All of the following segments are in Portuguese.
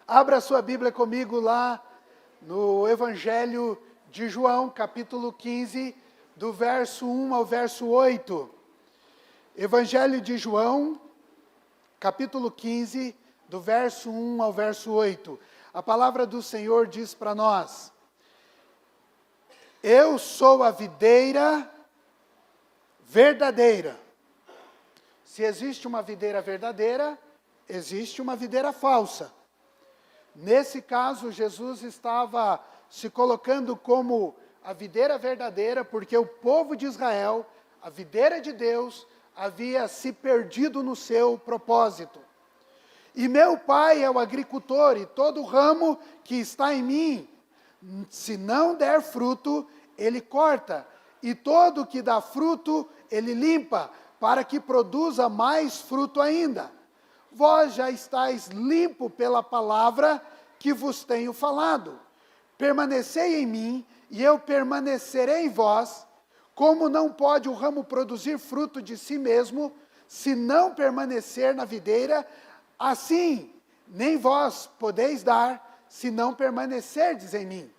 Abra sua Bíblia comigo lá no Evangelho de João, capítulo 15, do verso 1 ao verso 8. Evangelho de João, capítulo 15, do verso 1 ao verso 8. A palavra do Senhor diz para nós: Eu sou a videira verdadeira. Se existe uma videira verdadeira, existe uma videira falsa. Nesse caso, Jesus estava se colocando como a videira verdadeira, porque o povo de Israel, a videira de Deus, havia se perdido no seu propósito. E meu Pai é o agricultor, e todo ramo que está em mim, se não der fruto, ele corta, e todo que dá fruto, ele limpa, para que produza mais fruto ainda. Vós já estáis limpo pela palavra que vos tenho falado. Permanecei em mim, e eu permanecerei em vós. Como não pode o ramo produzir fruto de si mesmo, se não permanecer na videira, assim nem vós podeis dar, se não permanecerdes em mim.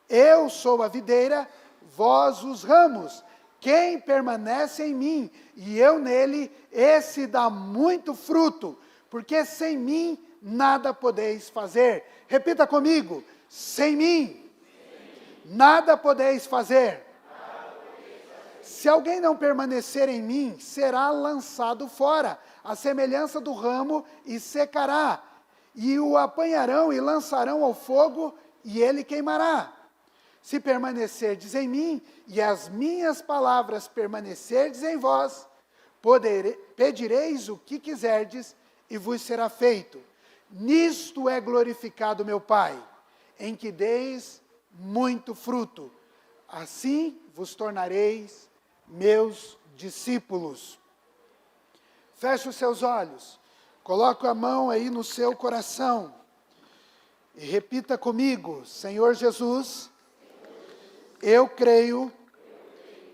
Eu sou a videira, vós os ramos. Quem permanece em mim e eu nele, esse dá muito fruto, porque sem mim nada podeis fazer. Repita comigo: sem mim nada podeis fazer. Se alguém não permanecer em mim, será lançado fora, à semelhança do ramo, e secará. E o apanharão e lançarão ao fogo, e ele queimará. Se permanecerdes em mim, e as minhas palavras permanecerdes em vós, pedireis o que quiserdes, e vos será feito. Nisto é glorificado meu Pai, em que deis muito fruto. Assim vos tornareis meus discípulos. Feche os seus olhos, coloque a mão aí no seu coração, e repita comigo: Senhor Jesus, eu creio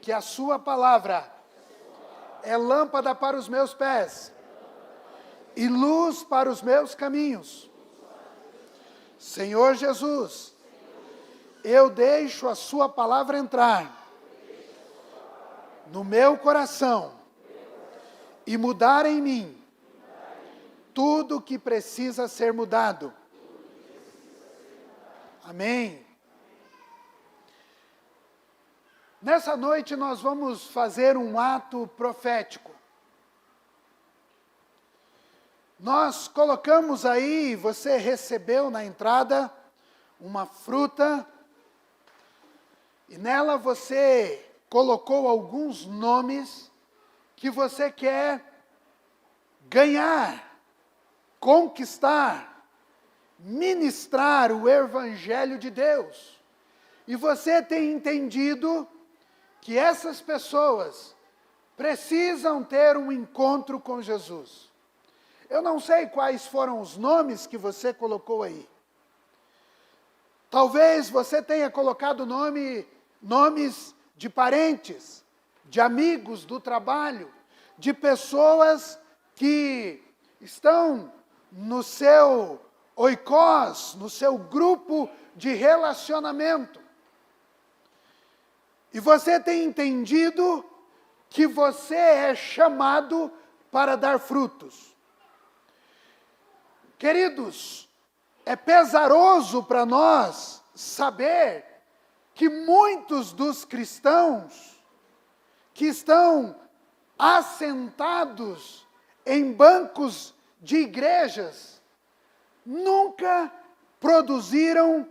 que a sua palavra é lâmpada para os meus pés e luz para os meus caminhos. Senhor Jesus, eu deixo a sua palavra entrar no meu coração e mudar em mim tudo o que precisa ser mudado. Amém. Nessa noite nós vamos fazer um ato profético. Nós colocamos aí, você recebeu na entrada, uma fruta, e nela você colocou alguns nomes que você quer ganhar, conquistar, ministrar o Evangelho de Deus. E você tem entendido que essas pessoas precisam ter um encontro com Jesus. Eu não sei quais foram os nomes que você colocou aí. Talvez você tenha colocado nomes de parentes, de amigos do trabalho, de pessoas que estão no seu oikos, no seu grupo de relacionamento. E você tem entendido que você é chamado para dar frutos. Queridos, é pesaroso para nós saber que muitos dos cristãos que estão assentados em bancos de igrejas nunca produziram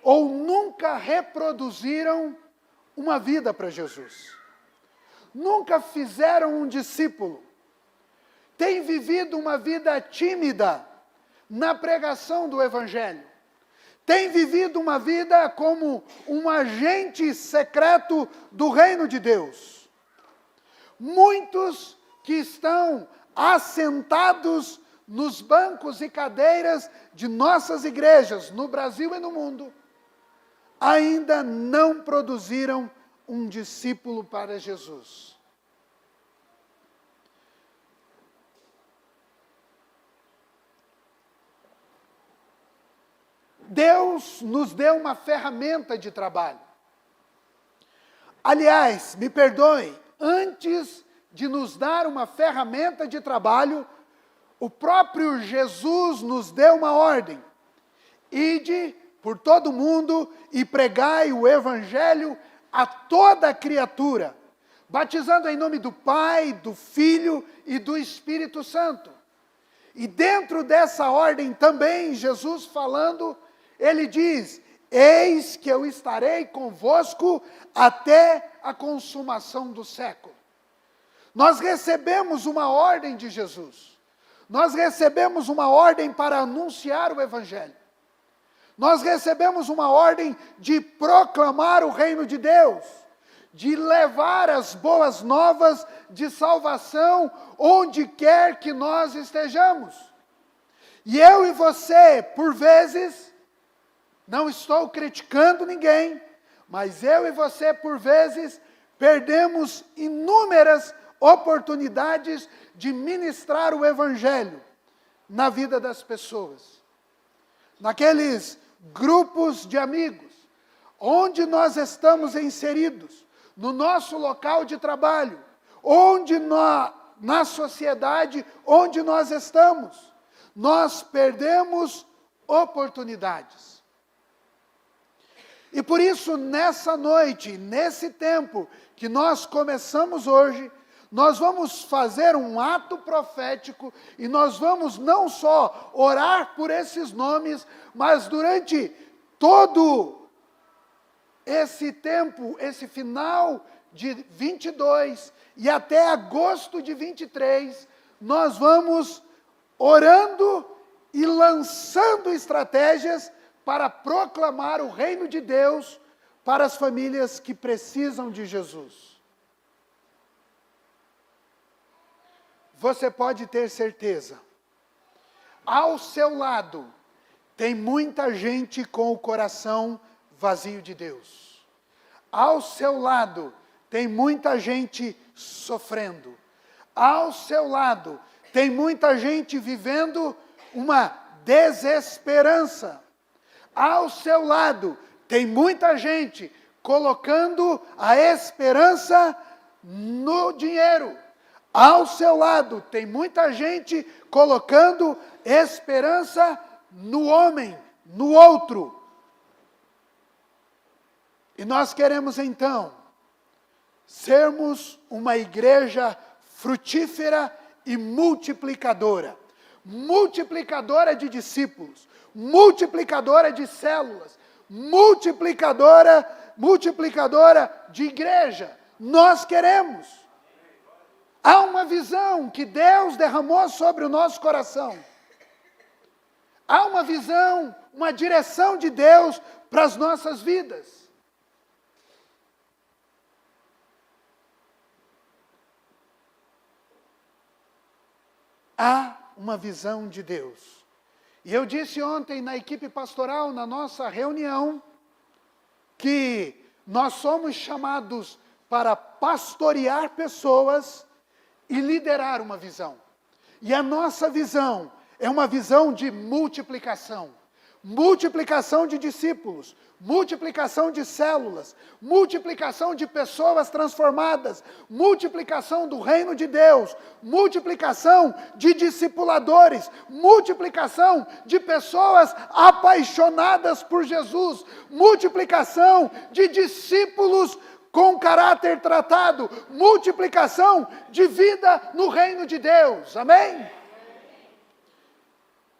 ou nunca reproduziram uma vida para Jesus. Nunca fizeram um discípulo. Têm vivido uma vida tímida na pregação do Evangelho. Têm vivido uma vida como um agente secreto do reino de Deus. Muitos que estão assentados nos bancos e cadeiras de nossas igrejas, no Brasil e no mundo, ainda não produziram um discípulo para Jesus. Deus nos deu uma ferramenta de trabalho. Aliás, me perdoem, antes de nos dar uma ferramenta de trabalho, o próprio Jesus nos deu uma ordem. Ide por todo mundo e pregai o Evangelho a toda criatura, batizando em nome do Pai, do Filho e do Espírito Santo. E dentro dessa ordem também, Jesus falando, ele diz: eis que eu estarei convosco até a consumação do século. Nós recebemos uma ordem de Jesus. Nós recebemos uma ordem para anunciar o Evangelho. Nós recebemos uma ordem de proclamar o reino de Deus, de levar as boas novas de salvação onde quer que nós estejamos. E eu e você, por vezes, não estou criticando ninguém, mas eu e você, por vezes, perdemos inúmeras oportunidades de ministrar o Evangelho na vida das pessoas. Naqueles grupos de amigos, onde nós estamos inseridos, no nosso local de trabalho, onde na sociedade onde nós estamos, nós perdemos oportunidades. E por isso, nessa noite, nesse tempo que nós começamos hoje, nós vamos fazer um ato profético e nós vamos não só orar por esses nomes, mas durante todo esse tempo, esse final de 22 e até agosto de 23, nós vamos orando e lançando estratégias para proclamar o reino de Deus para as famílias que precisam de Jesus. Você pode ter certeza, ao seu lado tem muita gente com o coração vazio de Deus. Ao seu lado tem muita gente sofrendo. Ao seu lado tem muita gente vivendo uma desesperança. Ao seu lado tem muita gente colocando a esperança no dinheiro. Ao seu lado tem muita gente colocando esperança no homem, no outro. E nós queremos então sermos uma igreja frutífera e multiplicadora. Multiplicadora de discípulos, multiplicadora de células, multiplicadora de igreja. Nós queremos. Há uma visão que Deus derramou sobre o nosso coração. Há uma visão, uma direção de Deus para as nossas vidas. Há uma visão de Deus. E eu disse ontem na equipe pastoral, na nossa reunião, que nós somos chamados para pastorear pessoas e liderar uma visão. E a nossa visão é uma visão de multiplicação. Multiplicação de discípulos, multiplicação de células, multiplicação de pessoas transformadas, multiplicação do reino de Deus, multiplicação de discipuladores, multiplicação de pessoas apaixonadas por Jesus, multiplicação de discípulos com caráter tratado, multiplicação de vida no reino de Deus. Amém?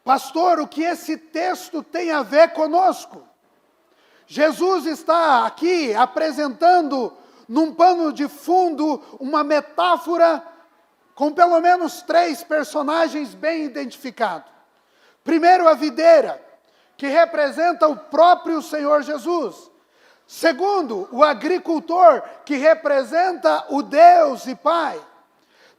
Pastor, o que esse texto tem a ver conosco? Jesus está aqui apresentando, num pano de fundo, uma metáfora com pelo menos 3 personagens bem identificados. Primeiro, a videira, que representa o próprio Senhor Jesus. Segundo, o agricultor, que representa o Deus e Pai.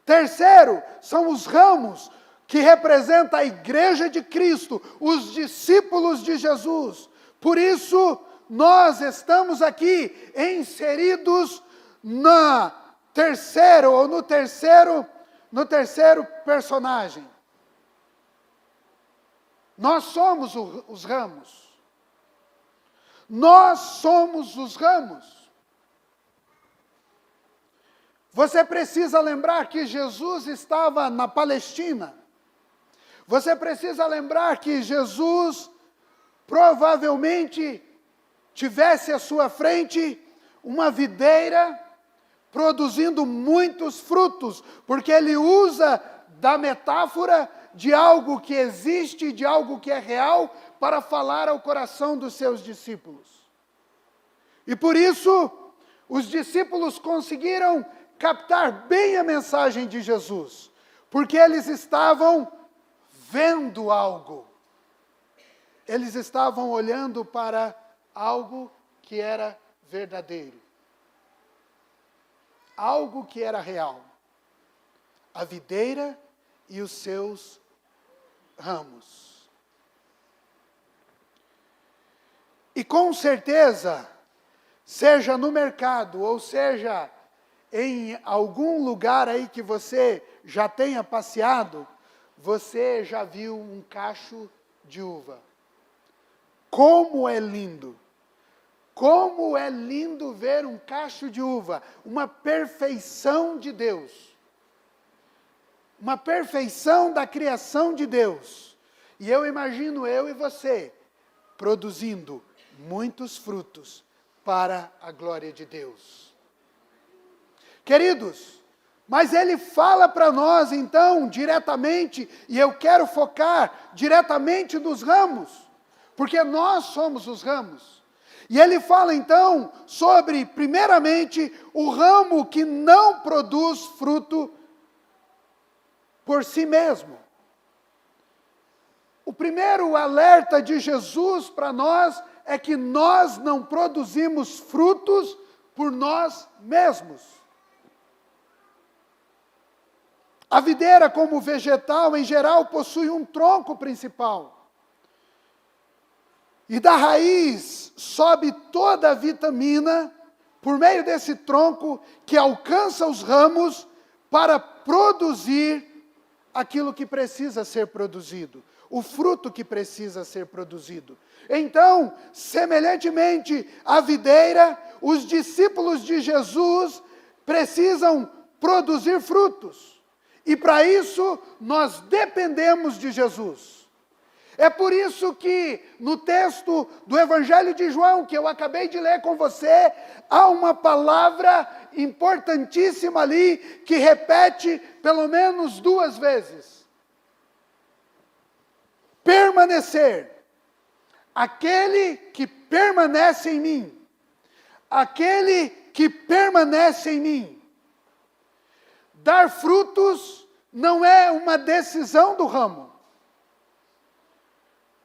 Terceiro, são os ramos, que representa a igreja de Cristo, os discípulos de Jesus. Por isso, nós estamos aqui inseridos no terceiro personagem. Nós somos os ramos. Nós somos os ramos. Você precisa lembrar que Jesus estava na Palestina. Você precisa lembrar que Jesus provavelmente tivesse à sua frente uma videira produzindo muitos frutos, porque ele usa da metáfora de algo que existe, de algo que é real, para falar ao coração dos seus discípulos. E por isso, os discípulos conseguiram captar bem a mensagem de Jesus, porque eles estavam vendo algo. Eles estavam olhando para algo que era verdadeiro. Algo que era real. A videira e os seus ramos. E com certeza, seja no mercado, ou seja em algum lugar aí que você já tenha passeado, você já viu um cacho de uva. Como é lindo! Como é lindo ver um cacho de uva, uma perfeição de Deus. Uma perfeição da criação de Deus. E eu imagino eu e você produzindo muitos frutos para a glória de Deus. Queridos, mas ele fala para nós então diretamente, e eu quero focar diretamente nos ramos, porque nós somos os ramos. E ele fala então sobre, primeiramente, o ramo que não produz fruto por si mesmo. O primeiro alerta de Jesus para nós é que nós não produzimos frutos por nós mesmos. A videira, como vegetal, em geral, possui um tronco principal. E da raiz sobe toda a vitamina por meio desse tronco que alcança os ramos para produzir aquilo que precisa ser produzido, o fruto que precisa ser produzido. Então, semelhantemente à videira, os discípulos de Jesus precisam produzir frutos. E para isso, nós dependemos de Jesus. É por isso que no texto do Evangelho de João, que eu acabei de ler com você, há uma palavra importantíssima ali, que repete pelo menos 2 vezes. Permanecer. Aquele que permanece em mim. Aquele que permanece em mim. Dar frutos não é uma decisão do ramo.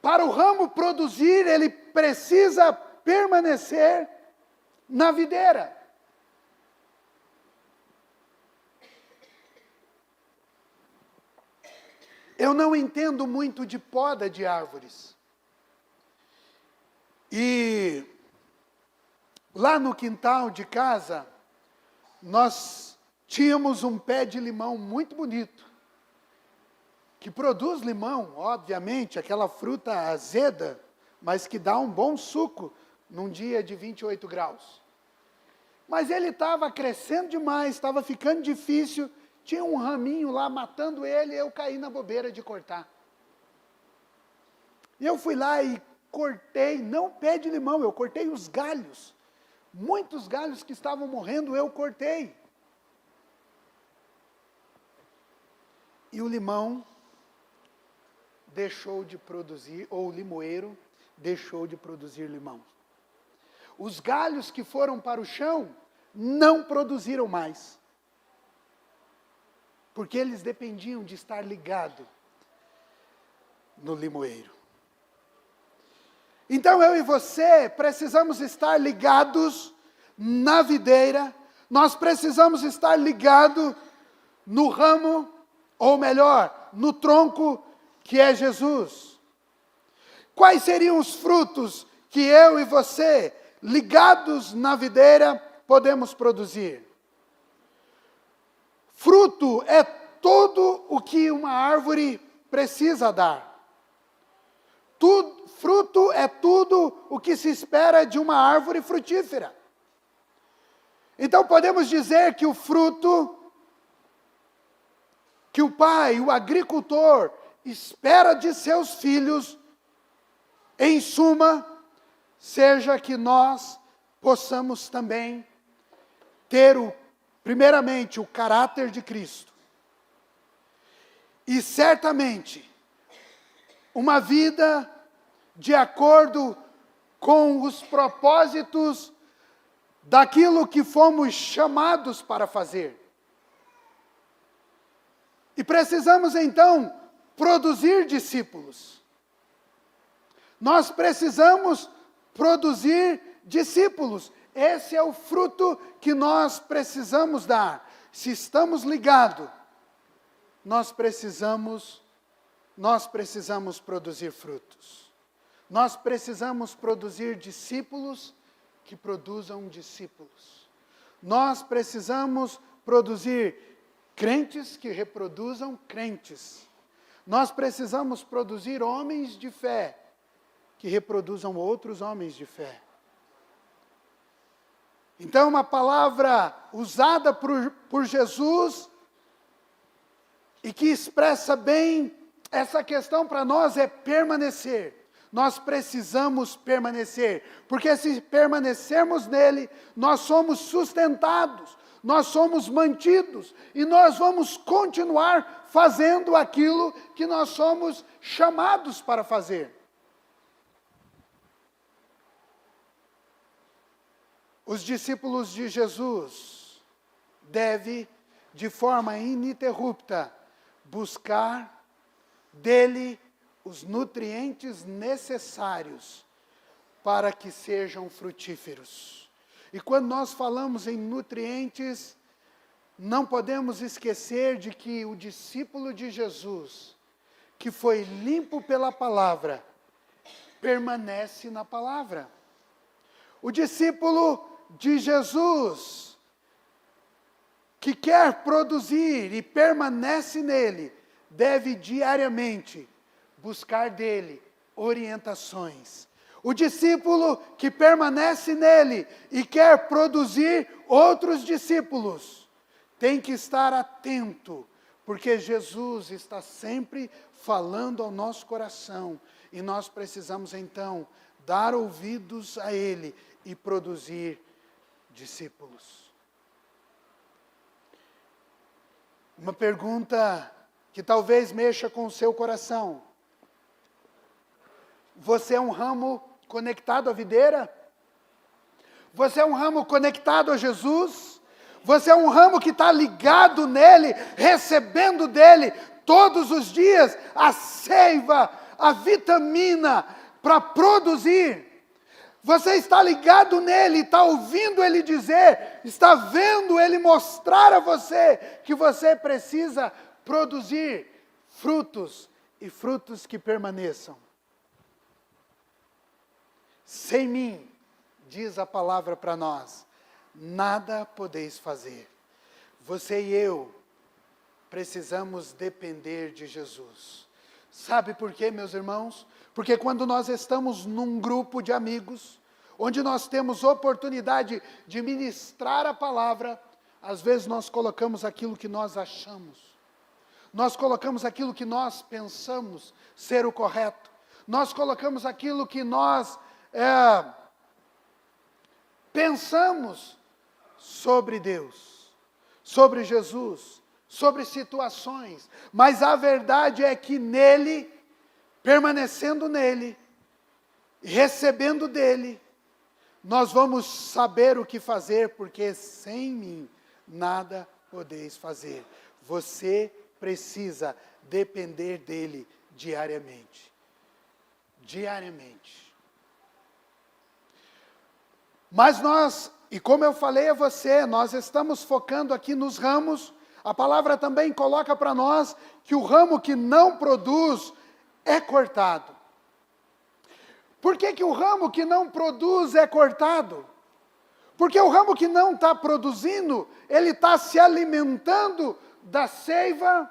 Para o ramo produzir, ele precisa permanecer na videira. Eu não entendo muito de poda de árvores. E lá no quintal de casa, nós tínhamos um pé de limão muito bonito, que produz limão, obviamente, aquela fruta azeda, mas que dá um bom suco num dia de 28 graus. Mas ele estava crescendo demais, estava ficando difícil, tinha um raminho lá matando ele, eu caí na bobeira de cortar. E eu fui lá e cortei, não o pé de limão, eu cortei os galhos. Muitos galhos que estavam morrendo, eu cortei. E o limão deixou de produzir, ou o limoeiro deixou de produzir limão. Os galhos que foram para o chão não produziram mais. Porque eles dependiam de estar ligado no limoeiro. Então eu e você precisamos estar ligados na videira, nós precisamos estar ligados no ramo, ou melhor, no tronco que é Jesus. Quais seriam os frutos que eu e você, ligados na videira, podemos produzir? Fruto é tudo o que uma árvore precisa dar. Fruto é tudo o o que se espera de uma árvore frutífera. Então podemos dizer que o fruto que o pai, o agricultor, espera de seus filhos, em suma, seja que nós possamos também ter, primeiramente, o caráter de Cristo. E certamente, uma vida de acordo com os propósitos daquilo que fomos chamados para fazer. E precisamos então produzir discípulos. Nós precisamos produzir discípulos. Esse é o fruto que nós precisamos dar. Se estamos ligados, nós precisamos produzir frutos. Nós precisamos produzir discípulos que produzam discípulos. Nós precisamos produzir crentes que reproduzam crentes. Nós precisamos produzir homens de fé que reproduzam outros homens de fé. Então, uma palavra usada por Jesus e que expressa bem essa questão para nós é permanecer. Nós precisamos permanecer, porque se permanecermos nele, nós somos sustentados, nós somos mantidos e nós vamos continuar fazendo aquilo que nós somos chamados para fazer. Os discípulos de Jesus devem, de forma ininterrupta, buscar dele os nutrientes necessários para que sejam frutíferos. E quando nós falamos em nutrientes, não podemos esquecer de que o discípulo de Jesus, que foi limpo pela palavra, permanece na palavra. O discípulo de Jesus, que quer produzir e permanece nele, deve diariamente buscar dele orientações. O discípulo que permanece nele e quer produzir outros discípulos, tem que estar atento, porque Jesus está sempre falando ao nosso coração, e nós precisamos então dar ouvidos a ele e produzir discípulos. Uma pergunta que talvez mexa com o seu coração. Você é um ramo conectado à videira? Você é um ramo conectado a Jesus? Você é um ramo que está ligado nele, recebendo dele todos os dias a seiva, a vitamina para produzir? Você está ligado nele, está ouvindo ele dizer, está vendo ele mostrar a você que você precisa produzir frutos e frutos que permaneçam. Sem mim, diz a palavra para nós, nada podeis fazer. Você e eu precisamos depender de Jesus. Sabe por quê, meus irmãos? Porque quando nós estamos num grupo de amigos, onde nós temos oportunidade de ministrar a palavra, às vezes nós colocamos aquilo que nós achamos. Nós colocamos aquilo que nós pensamos ser o correto. Nós colocamos aquilo que nós pensamos sobre Deus, sobre Jesus, sobre situações. Mas a verdade é que nele, permanecendo nele, recebendo dele, nós vamos saber o que fazer, porque sem mim nada podeis fazer. Você precisa depender dele diariamente. Diariamente. Mas nós, e como eu falei a você, nós estamos focando aqui nos ramos. A palavra também coloca para nós que o ramo que não produz é cortado. Por que o ramo que não produz é cortado? Porque o ramo que não está produzindo, ele está se alimentando da seiva,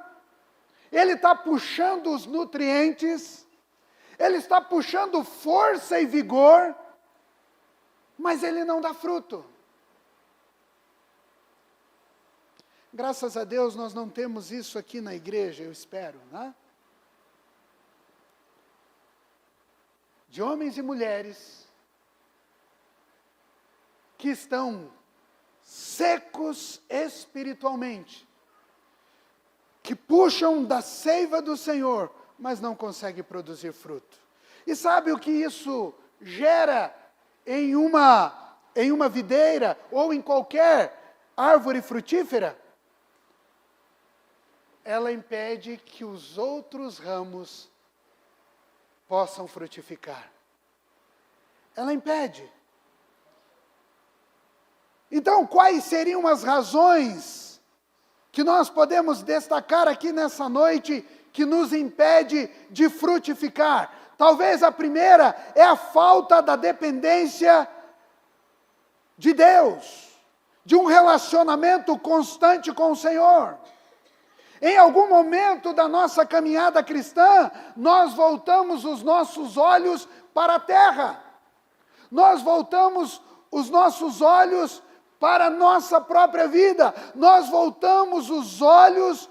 ele está puxando os nutrientes, ele está puxando força e vigor, mas ele não dá fruto. Graças a Deus nós não temos isso aqui na igreja, eu espero, né? De homens e mulheres que estão secos espiritualmente, que puxam da seiva do Senhor, mas não conseguem produzir fruto. E sabe o que isso gera em uma videira ou em qualquer árvore frutífera? Ela impede que os outros ramos possam frutificar. Ela impede. Então, quais seriam as razões que nós podemos destacar aqui nessa noite que nos impede de frutificar? Talvez a primeira é a falta da dependência de Deus, de um relacionamento constante com o Senhor. Em algum momento da nossa caminhada cristã, nós voltamos os nossos olhos para a terra. Nós voltamos os nossos olhos para a nossa própria vida. Nós voltamos os olhos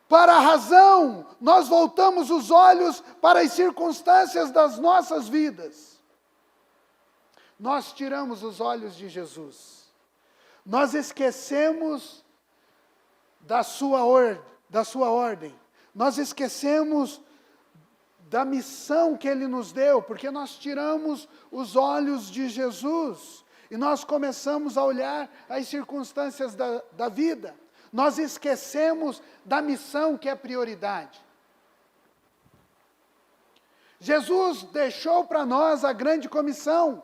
para a razão. Nós voltamos os olhos para as circunstâncias das nossas vidas. Nós tiramos os olhos de Jesus. Nós esquecemos da sua ordem. Nós esquecemos da missão que Ele nos deu, porque nós tiramos os olhos de Jesus e nós começamos a olhar as circunstâncias da vida. Nós esquecemos da missão que é prioridade. Jesus deixou para nós a grande comissão,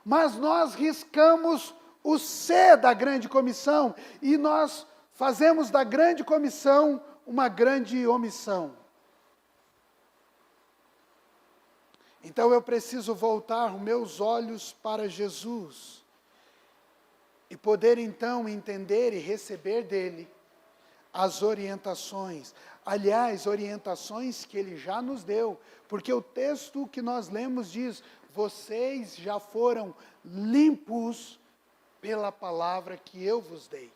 mas nós riscamos o C da grande comissão e nós fazemos da grande comissão uma grande omissão. Então eu preciso voltar os meus olhos para Jesus e poder então entender e receber dele as orientações. Aliás, orientações que ele já nos deu, porque o texto que nós lemos diz: vocês já foram limpos pela palavra que eu vos dei.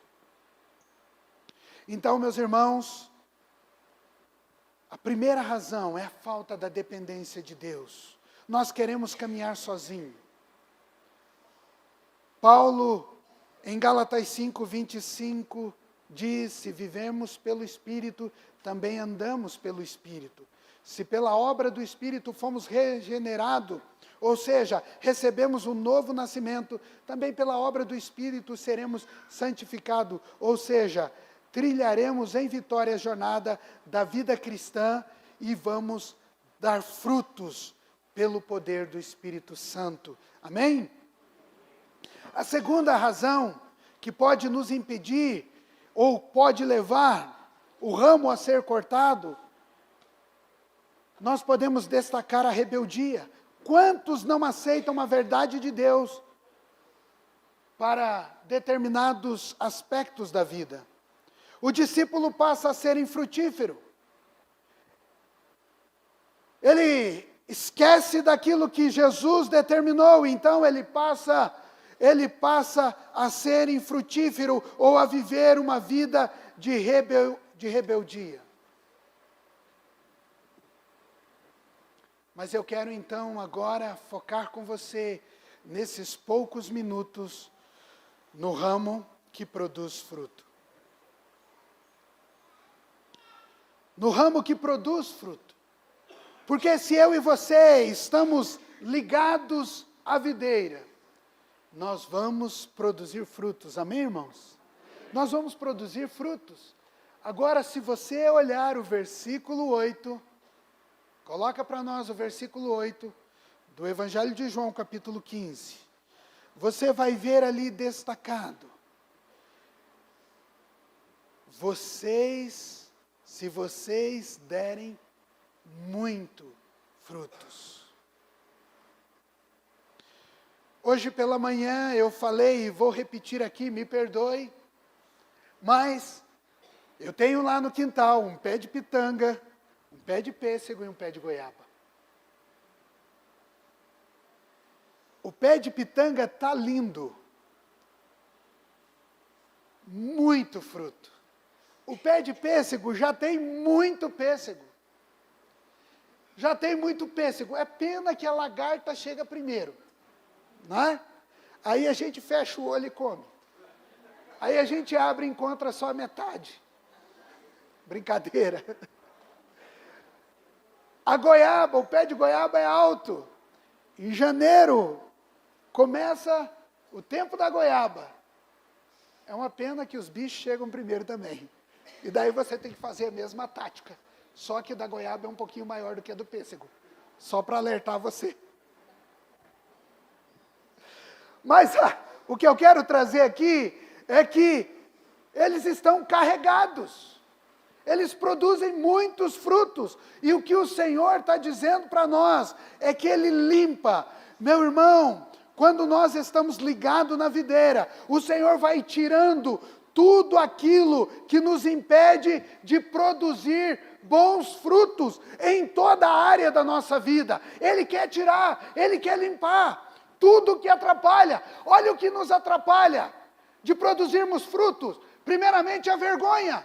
Então, meus irmãos, a primeira razão é a falta da dependência de Deus. Nós queremos caminhar sozinho. Paulo, em Gálatas 5:25, diz: se vivemos pelo Espírito, também andamos pelo Espírito. Se pela obra do Espírito fomos regenerados, ou seja, recebemos um novo nascimento, também pela obra do Espírito seremos santificados, ou seja, trilharemos em vitória a jornada da vida cristã e vamos dar frutos pelo poder do Espírito Santo. Amém? A segunda razão que pode nos impedir, ou pode levar o ramo a ser cortado, nós podemos destacar a rebeldia. Quantos não aceitam a verdade de Deus para determinados aspectos da vida? O discípulo passa a ser infrutífero. Ele esquece daquilo que Jesus determinou, então ele passa a ser infrutífero ou a viver uma vida de rebeldia. Mas eu quero então agora focar com você, nesses poucos minutos, no ramo que produz fruto. No ramo que produz fruto. Porque se eu e você estamos ligados à videira, nós vamos produzir frutos. Amém, irmãos? Nós vamos produzir frutos. Agora, se você olhar o versículo 8, coloca para nós o versículo 8 do Evangelho de João, capítulo 15. Você vai ver ali destacado: se vocês derem muito frutos. Hoje pela manhã eu falei, e vou repetir aqui, me perdoe, mas eu tenho lá no quintal um pé de pitanga, um pé de pêssego e um pé de goiaba. O pé de pitanga está lindo. Muito fruto. O pé de pêssego já tem muito pêssego. Já tem muito pêssego. É pena que a lagarta chega primeiro. Não é? Aí a gente fecha o olho e come. Aí a gente abre e encontra só a metade. Brincadeira. A goiaba, o pé de goiaba é alto. Em janeiro começa o tempo da goiaba. É uma pena que os bichos chegam primeiro também. E daí você tem que fazer a mesma tática. Só que da goiaba é um pouquinho maior do que a do pêssego. Só para alertar você. Mas o que eu quero trazer aqui é que eles estão carregados. Eles produzem muitos frutos. E o que o Senhor está dizendo para nós é que Ele limpa. Meu irmão, quando nós estamos ligados na videira, o Senhor vai tirando tudo aquilo que nos impede de produzir bons frutos em toda a área da nossa vida. Ele quer tirar, Ele quer limpar tudo que atrapalha. Olha o que nos atrapalha de produzirmos frutos. Primeiramente, a vergonha.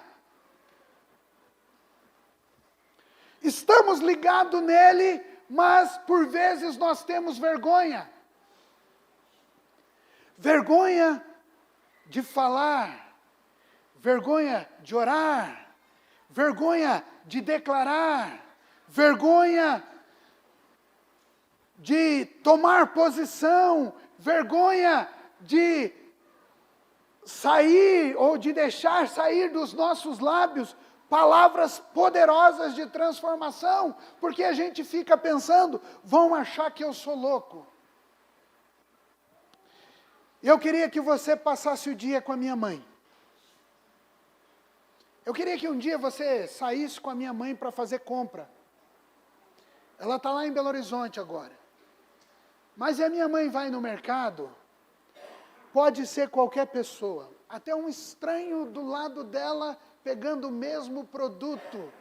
Estamos ligados nele, mas por vezes nós temos vergonha. Vergonha de falar, vergonha de orar, vergonha de declarar, vergonha de tomar posição, vergonha de sair ou de deixar sair dos nossos lábios palavras poderosas de transformação, porque a gente fica pensando, vão achar que eu sou louco. Eu queria que você passasse o dia com a minha mãe. Eu queria que um dia você saísse com a minha mãe para fazer compra. Ela está lá em Belo Horizonte agora. Mas a minha mãe vai no mercado, pode ser qualquer pessoa, até um estranho do lado dela pegando o mesmo produto.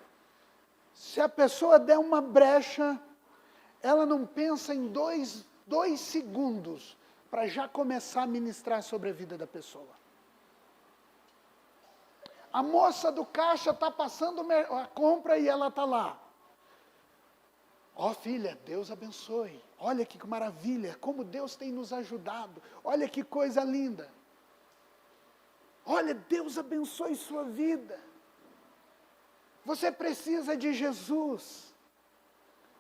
Se a pessoa der uma brecha, ela não pensa em dois segundos para já começar a ministrar sobre a vida da pessoa. A moça do caixa está passando a compra e ela está lá. Ó filha, Deus abençoe. Olha que maravilha, como Deus tem nos ajudado. Olha que coisa linda. Olha, Deus abençoe sua vida. Você precisa de Jesus.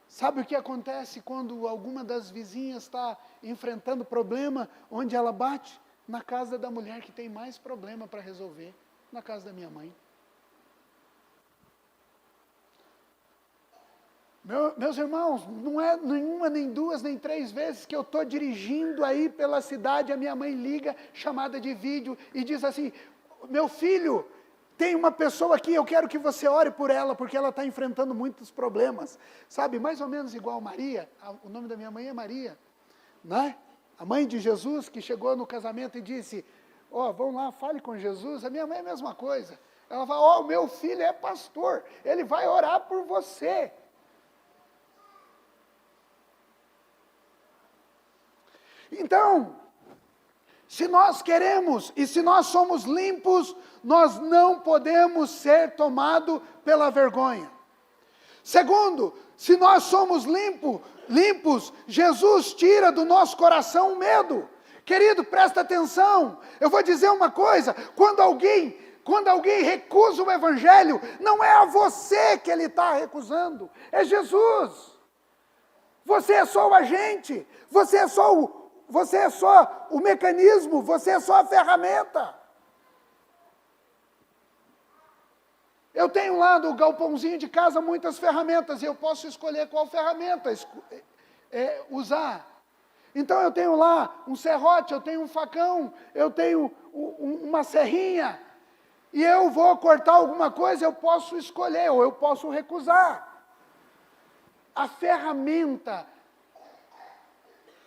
Sabe o que acontece quando alguma das vizinhas está enfrentando problema? Onde ela bate? Na casa da mulher que tem mais problema para resolver. Na casa da minha mãe. Meus irmãos, não é nenhuma, nem duas, nem três vezes que eu estou dirigindo aí pela cidade, a minha mãe liga, chamada de vídeo, e diz assim, meu filho, tem uma pessoa aqui, eu quero que você ore por ela, porque ela está enfrentando muitos problemas. Sabe, mais ou menos igual Maria, o nome da minha mãe é Maria, né? A mãe de Jesus, que chegou no casamento e disse, vão lá, fale com Jesus. A minha mãe é a mesma coisa. Ela fala, o meu filho é pastor, ele vai orar por você. Então, se nós queremos e se nós somos limpos, nós não podemos ser tomados pela vergonha. Segundo, se nós somos limpos, Jesus tira do nosso coração o medo. Querido, presta atenção, eu vou dizer uma coisa, quando alguém recusa o Evangelho, não é a você que ele está recusando, é Jesus. Você é só o agente, você é só o mecanismo, você é só a ferramenta. Eu tenho lá no galpãozinho de casa muitas ferramentas, e eu posso escolher qual ferramenta usar. Então eu tenho lá um serrote, eu tenho um facão, eu tenho uma serrinha, e eu vou cortar alguma coisa, eu posso escolher, ou eu posso recusar. A ferramenta,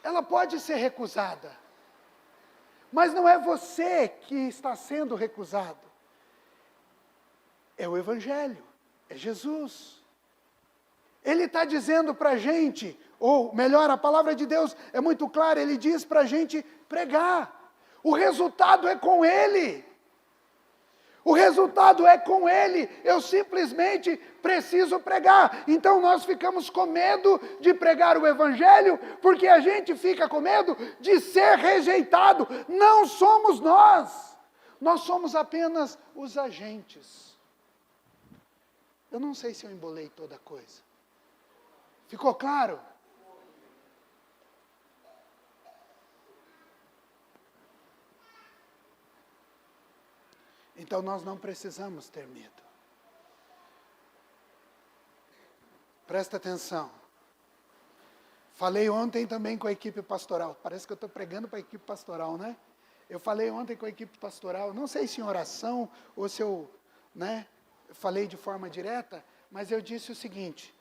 ela pode ser recusada, mas não é você que está sendo recusado. É o Evangelho, é Jesus. Ele está dizendo para a gente, Ou melhor, a palavra de Deus é muito clara, ele diz para a gente pregar. O resultado é com ele. O resultado é com ele, eu simplesmente preciso pregar. Então nós ficamos com medo de pregar o Evangelho, porque a gente fica com medo de ser rejeitado. Não somos nós somos apenas os agentes. Eu não sei se eu embolei toda a coisa. Ficou claro? Então nós não precisamos ter medo. Presta atenção. Falei ontem também com a equipe pastoral. Parece que eu estou pregando para a equipe pastoral, né? Eu falei ontem com a equipe pastoral, não sei se em oração ou se eu falei de forma direta, mas eu disse o seguinte: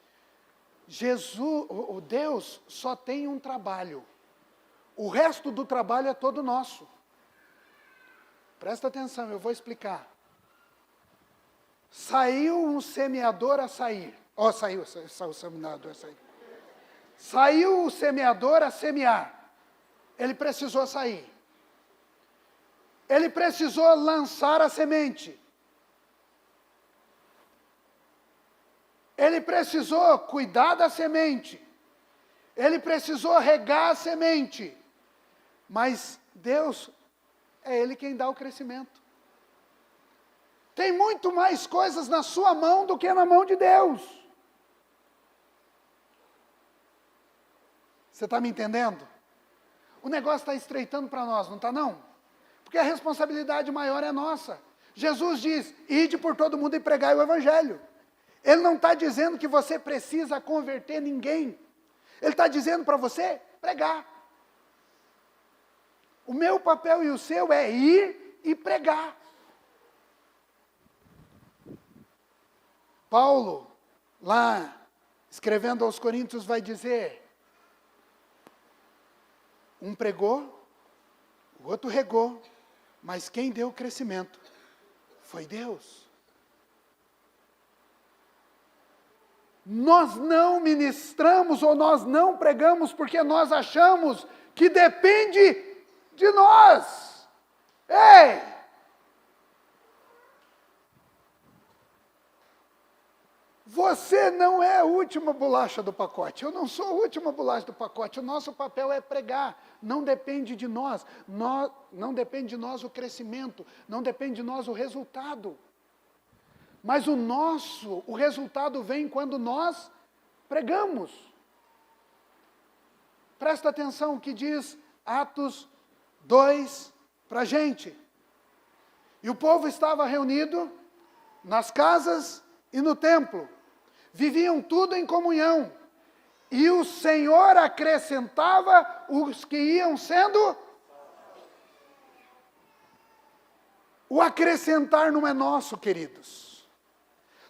o Deus só tem um trabalho. O resto do trabalho é todo nosso. Presta atenção, eu vou explicar. Saiu um semeador a sair. Saiu o semeador a sair. Saiu o semeador a semear. Ele precisou sair. Ele precisou lançar a semente. Ele precisou cuidar da semente. Ele precisou regar a semente. Mas Deus, é Ele quem dá o crescimento. Tem muito mais coisas na sua mão do que na mão de Deus. Você está me entendendo? O negócio está estreitando para nós, não está não? Porque a responsabilidade maior é nossa. Jesus diz, ide por todo mundo e pregai o Evangelho. Ele não está dizendo que você precisa converter ninguém. Ele está dizendo para você pregar. O meu papel e o seu é ir e pregar. Paulo, lá, escrevendo aos Coríntios, vai dizer, um pregou, o outro regou, mas quem deu o crescimento foi Deus. Nós não ministramos ou nós não pregamos porque nós achamos que depende de nós. Ei! Você não é a última bolacha do pacote. Eu não sou a última bolacha do pacote. O nosso papel é pregar. Não depende de nós. Não depende de nós o crescimento. Não depende de nós o resultado. Mas o resultado vem quando nós pregamos. Presta atenção o que diz Atos 2 para a gente. E o povo estava reunido nas casas e no templo. Viviam tudo em comunhão. E o Senhor acrescentava os que iam sendo. O acrescentar não é nosso, queridos.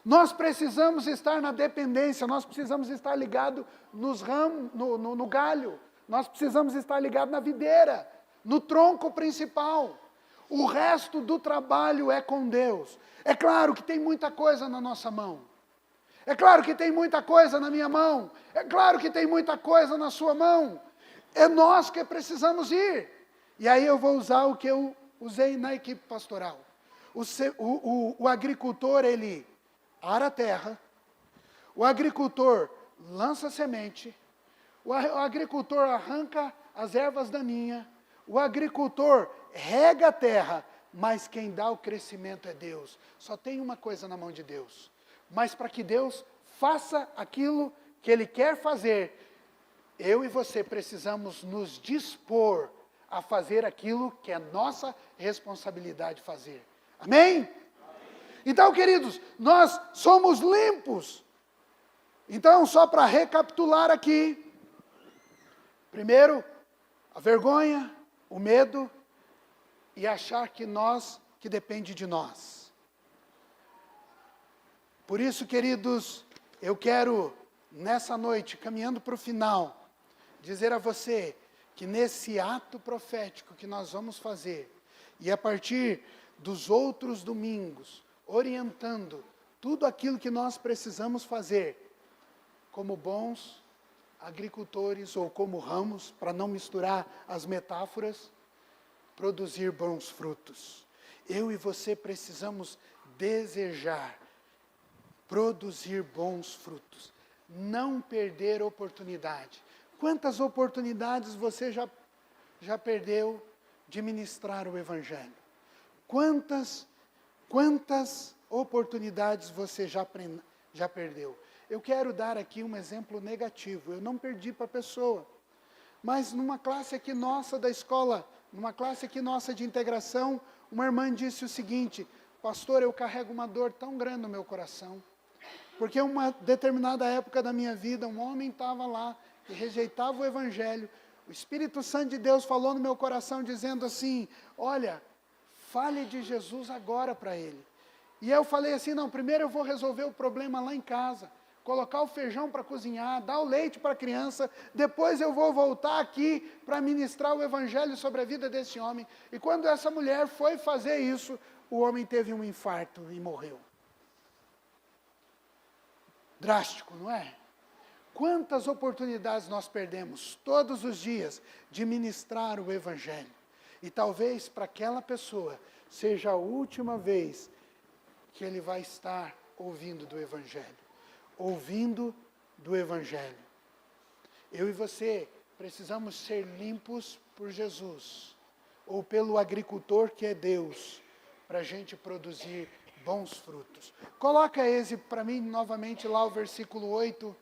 Nós precisamos estar na dependência, nós precisamos estar ligados nos ramos, no galho. Nós precisamos estar ligados na videira, no tronco principal. O resto do trabalho é com Deus. É claro que tem muita coisa na nossa mão. É claro que tem muita coisa na minha mão. É claro que tem muita coisa na sua mão. É nós que precisamos ir. E aí eu vou usar o que eu usei na equipe pastoral. O agricultor, ele ara a terra. O agricultor lança semente. O agricultor arranca as ervas daninhas. O agricultor rega a terra. Mas quem dá o crescimento é Deus. Só tem uma coisa na mão de Deus. Mas para que Deus faça aquilo que Ele quer fazer, eu e você precisamos nos dispor a fazer aquilo que é nossa responsabilidade fazer. Amém? Amém? Então, queridos, nós somos limpos. Então, só para recapitular aqui. Primeiro, a vergonha, o medo e achar que depende de nós. Por isso, queridos, eu quero, nessa noite, caminhando para o final, dizer a você que nesse ato profético que nós vamos fazer, e a partir dos outros domingos, orientando tudo aquilo que nós precisamos fazer, como bons agricultores ou como ramos, para não misturar as metáforas, produzir bons frutos. Eu e você precisamos desejar produzir bons frutos, não perder oportunidade. Quantas oportunidades você já perdeu de ministrar o Evangelho? Quantas oportunidades você já perdeu? Eu quero dar aqui um exemplo negativo. Eu não perdi para a pessoa, mas numa classe aqui nossa da escola, numa classe aqui nossa de integração, uma irmã disse o seguinte: pastor, eu carrego uma dor tão grande no meu coração, porque uma determinada época da minha vida, um homem estava lá e rejeitava o Evangelho. O Espírito Santo de Deus falou no meu coração dizendo assim: olha, fale de Jesus agora para ele. E eu falei assim: não, primeiro eu vou resolver o problema lá em casa, colocar o feijão para cozinhar, dar o leite para a criança, depois eu vou voltar aqui para ministrar o Evangelho sobre a vida desse homem. E quando essa mulher foi fazer isso, o homem teve um infarto e morreu. Drástico, não é? Quantas oportunidades nós perdemos todos os dias de ministrar o Evangelho. E talvez para aquela pessoa seja a última vez que ele vai estar ouvindo do Evangelho. Ouvindo do Evangelho. Eu e você precisamos ser limpos por Jesus, ou pelo agricultor que é Deus, para a gente produzir bons frutos. Coloca esse para mim novamente lá o versículo 8.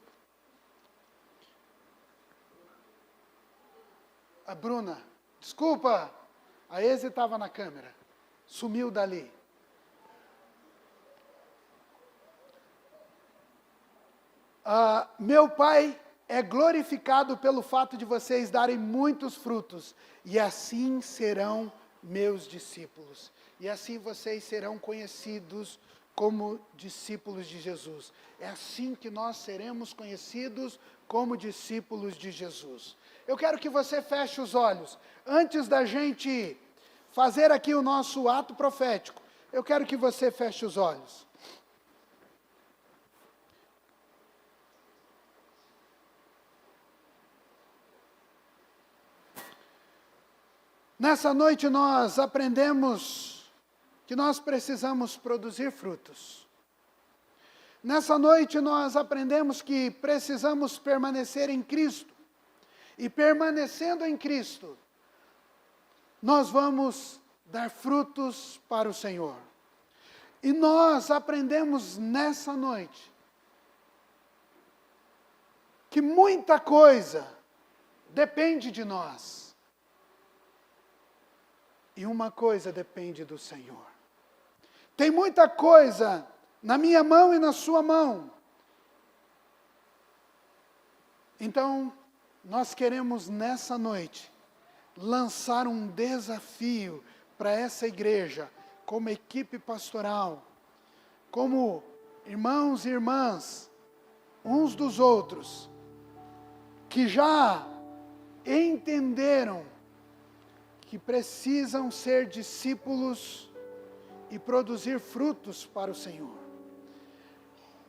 A Bruna, desculpa, a Eze estava na câmera, sumiu dali. Meu Pai é glorificado pelo fato de vocês darem muitos frutos, e assim serão meus discípulos. E assim vocês serão conhecidos como discípulos de Jesus. É assim que nós seremos conhecidos como discípulos de Jesus. Eu quero que você feche os olhos. Antes da gente fazer aqui o nosso ato profético, eu quero que você feche os olhos. Nessa noite nós aprendemos que nós precisamos produzir frutos. Nessa noite nós aprendemos que precisamos permanecer em Cristo. E permanecendo em Cristo, nós vamos dar frutos para o Senhor. E nós aprendemos nessa noite que muita coisa depende de nós. E uma coisa depende do Senhor. Tem muita coisa na minha mão e na sua mão. Então, nós queremos nessa noite lançar um desafio para essa igreja, como equipe pastoral, como irmãos e irmãs, uns dos outros, que já entenderam que precisam ser discípulos e produzir frutos para o Senhor.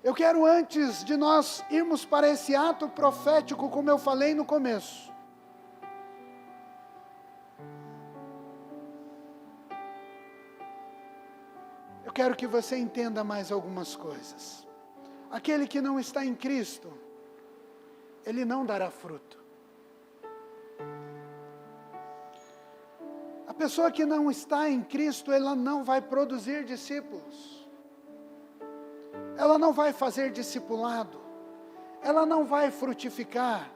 Eu quero, antes de nós irmos para esse ato profético, como eu falei no começo, eu quero que você entenda mais algumas coisas. Aquele que não está em Cristo, ele não dará fruto. A pessoa que não está em Cristo, ela não vai produzir discípulos. Ela não vai fazer discipulado. Ela não vai frutificar.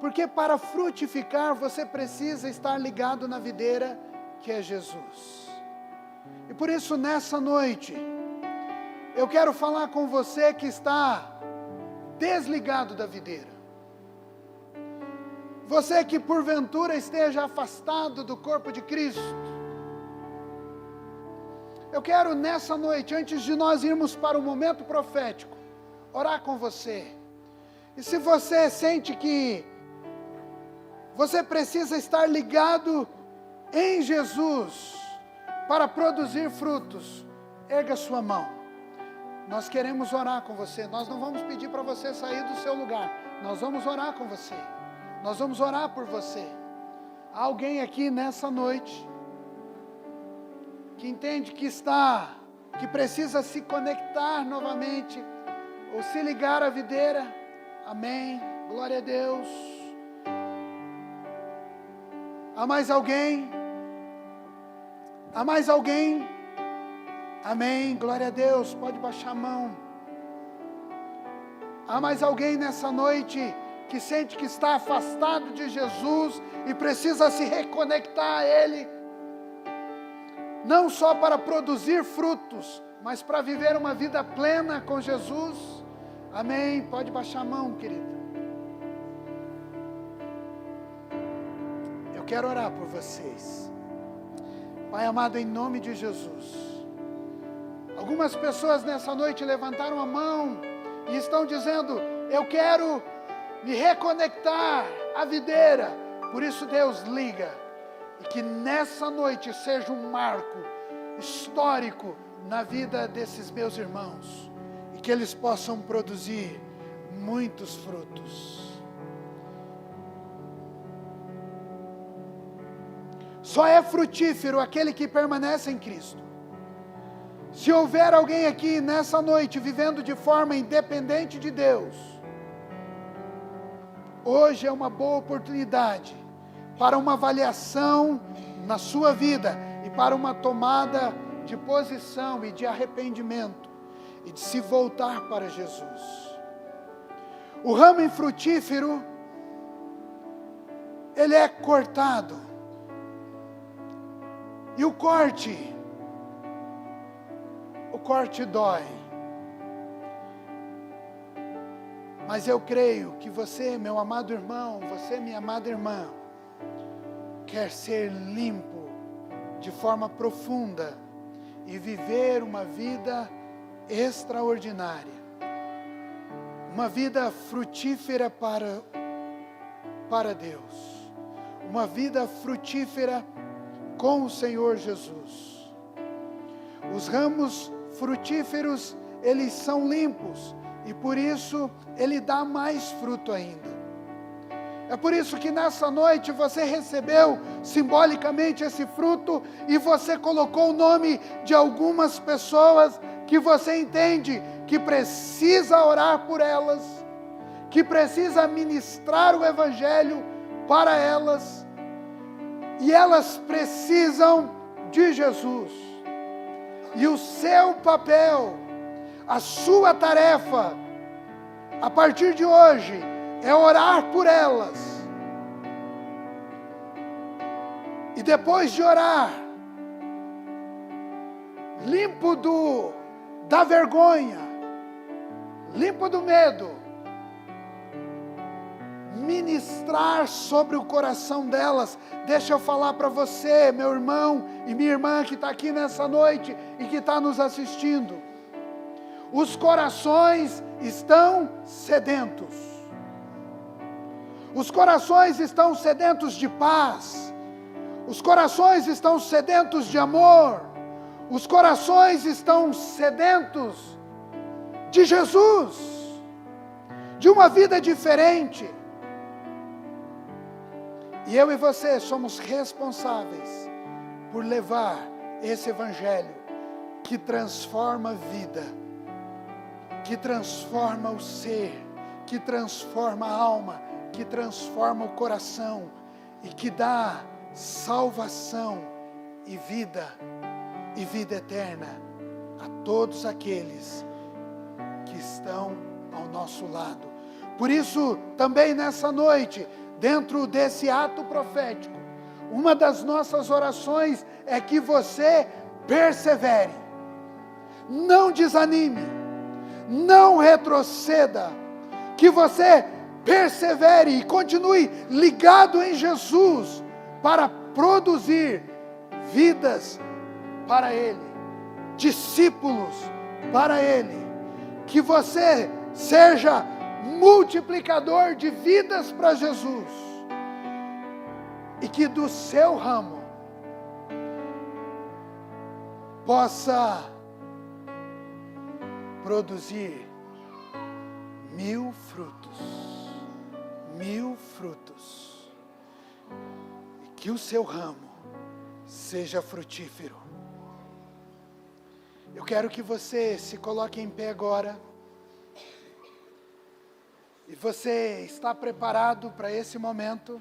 Porque para frutificar, você precisa estar ligado na videira que é Jesus. E por isso, nessa noite, eu quero falar com você que está desligado da videira. Você que porventura esteja afastado do corpo de Cristo. Eu quero nessa noite, antes de nós irmos para o momento profético, orar com você. E se você sente que você precisa estar ligado em Jesus para produzir frutos, erga sua mão. Nós queremos orar com você. Nós não vamos pedir para você sair do seu lugar. Nós vamos orar com você. Nós vamos orar por você. Há alguém aqui nessa noite que entende que precisa se conectar novamente, ou se ligar à videira. Amém. Glória a Deus. Há mais alguém? Há mais alguém? Amém. Glória a Deus. Pode baixar a mão. Há mais alguém nessa noite que sente que está afastado de Jesus e precisa se reconectar a Ele? Não só para produzir frutos, mas para viver uma vida plena com Jesus. Amém. Pode baixar a mão, querida. Eu quero orar por vocês. Pai amado, em nome de Jesus. Algumas pessoas nessa noite levantaram a mão e estão dizendo: eu quero me reconectar à videira. Por isso, Deus, liga. E que nessa noite seja um marco histórico na vida desses meus irmãos. E que eles possam produzir muitos frutos. Só é frutífero aquele que permanece em Cristo. Se houver alguém aqui nessa noite vivendo de forma independente de Deus, hoje é uma boa oportunidade para uma avaliação na sua vida e para uma tomada de posição e de arrependimento e de se voltar para Jesus. O ramo infrutífero, ele é cortado, e o corte dói. Mas eu creio que você, meu amado irmão, você, minha amada irmã, quer ser limpo de forma profunda e viver uma vida extraordinária, uma vida frutífera para Deus, uma vida frutífera com o Senhor Jesus. Os ramos frutíferos, eles são limpos e por isso ele dá mais fruto ainda. É por isso que nessa noite você recebeu simbolicamente esse fruto e você colocou o nome de algumas pessoas que você entende que precisa orar por elas, que precisa ministrar o Evangelho para elas, e elas precisam de Jesus. E o seu papel, a sua tarefa, a partir de hoje, é orar por elas. E depois de orar, limpo da vergonha, limpo do medo, ministrar sobre o coração delas. Deixa eu falar para você, meu irmão e minha irmã que está aqui nessa noite e que está nos assistindo. Os corações estão sedentos. Os corações estão sedentos de paz. Os corações estão sedentos de amor. Os corações estão sedentos de Jesus, de uma vida diferente. E eu e você somos responsáveis por levar esse Evangelho que transforma a vida, que transforma o ser, que transforma a alma, que transforma o coração e que dá salvação e vida eterna a todos aqueles que estão ao nosso lado. Por isso, também nessa noite, dentro desse ato profético, uma das nossas orações é que você persevere, não desanime, não retroceda, que você persevere e continue ligado em Jesus para produzir vidas para Ele, discípulos para Ele, que você seja multiplicador de vidas para Jesus e que do seu ramo possa produzir 1000 frutos. 1000 frutos. E que o seu ramo seja frutífero. Eu quero que você se coloque em pé agora. E você está preparado para esse momento?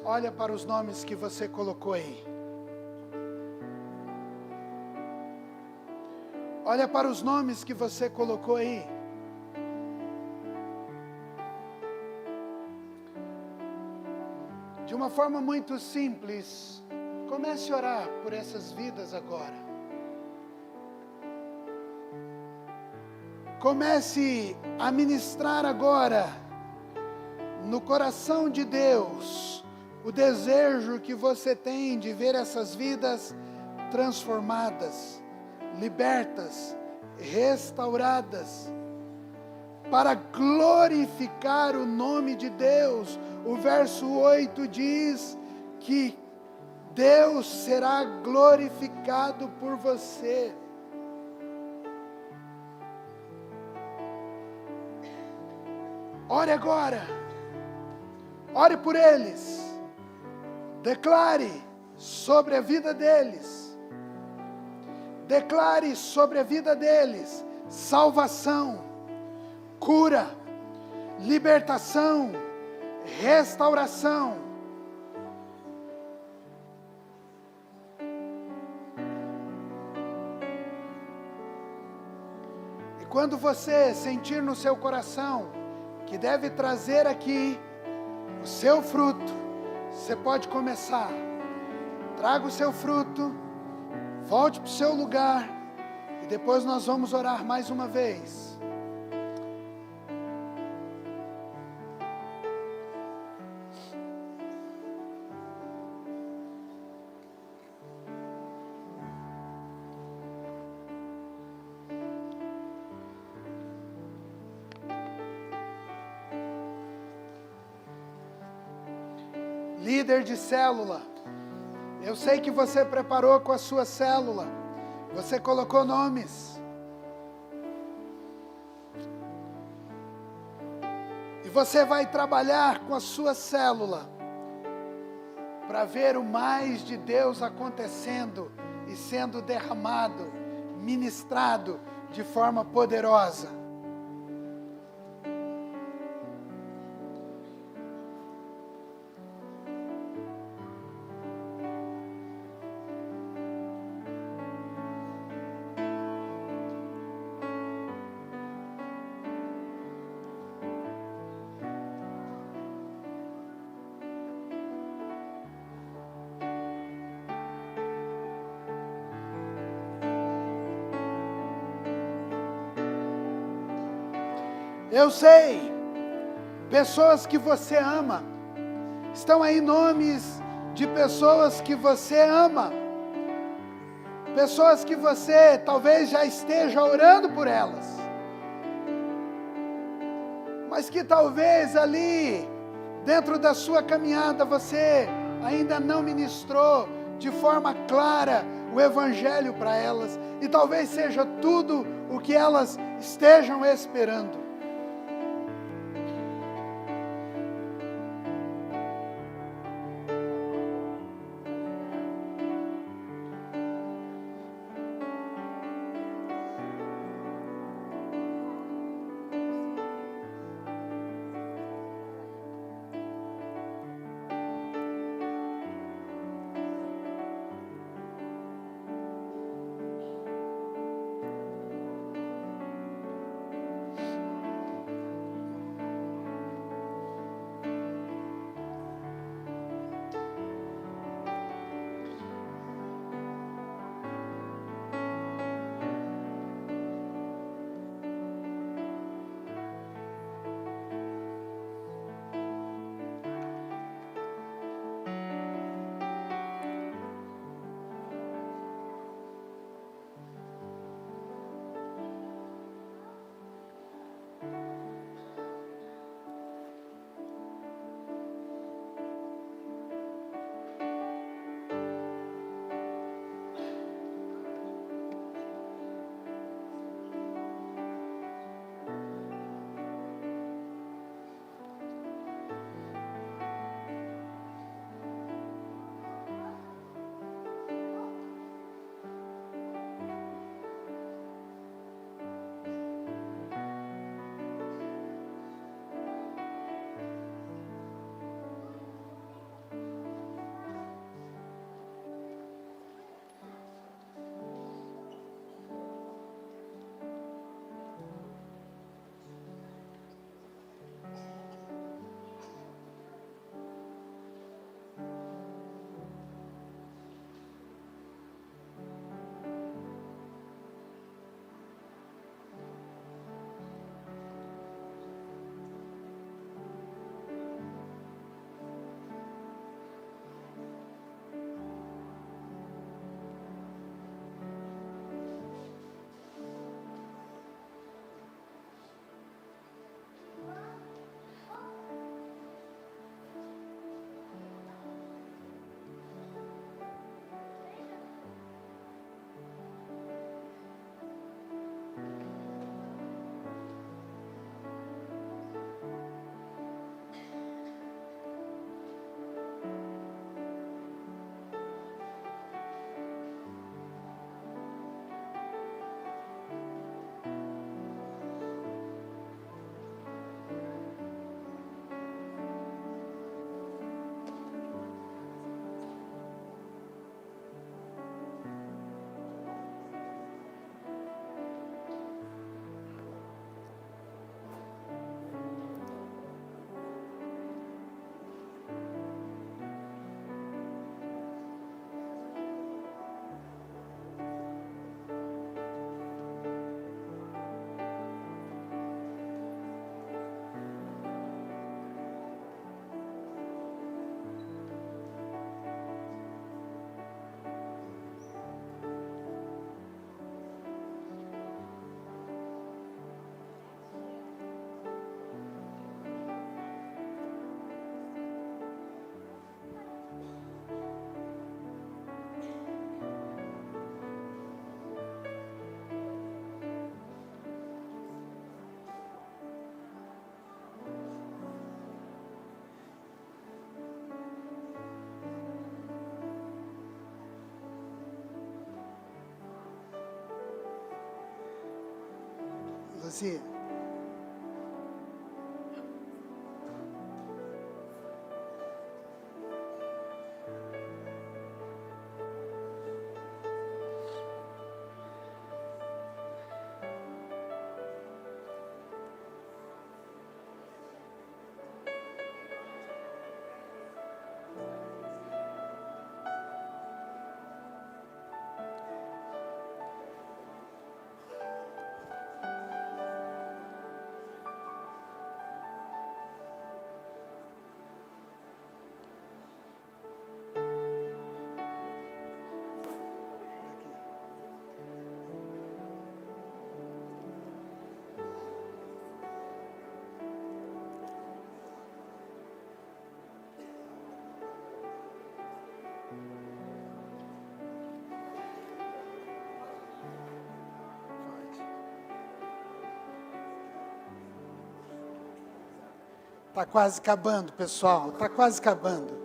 Olha para os nomes que você colocou aí. Olha para os nomes que você colocou aí. De uma forma muito simples, comece a orar por essas vidas agora. Comece a ministrar agora no coração de Deus o desejo que você tem de ver essas vidas transformadas, libertas, restauradas, para glorificar o nome de Deus. O verso 8 diz que Deus será glorificado por você. Ore agora. Ore por eles. Declare sobre a vida deles. Declare sobre a vida deles salvação, cura, libertação, restauração. E quando você sentir no seu coração que deve trazer aqui o seu fruto, você pode começar. Traga o seu fruto, volte para o seu lugar e depois nós vamos orar mais uma vez. Líder de célula, eu sei que você preparou com a sua célula, você colocou nomes, e você vai trabalhar com a sua célula, para ver o mais de Deus acontecendo, e sendo derramado, ministrado, de forma poderosa. Eu sei, pessoas que você ama, estão aí nomes de pessoas que você ama, pessoas que você talvez já esteja orando por elas, mas que talvez ali, dentro da sua caminhada, você ainda não ministrou de forma clara o Evangelho para elas, e talvez seja tudo o que elas estejam esperando. Luzia. Está quase acabando, pessoal. Está quase acabando.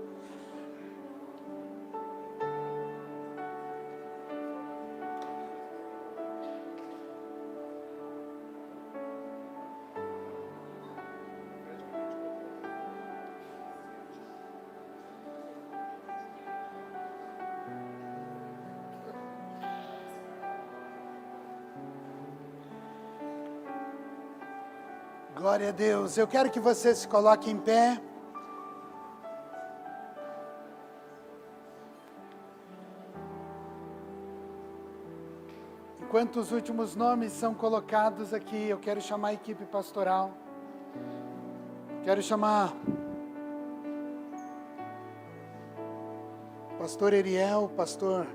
Glória a Deus. Eu quero que você se coloque em pé. Enquanto os últimos nomes são colocados aqui, eu quero chamar a equipe pastoral. Quero chamar o pastor Eriel, o pastor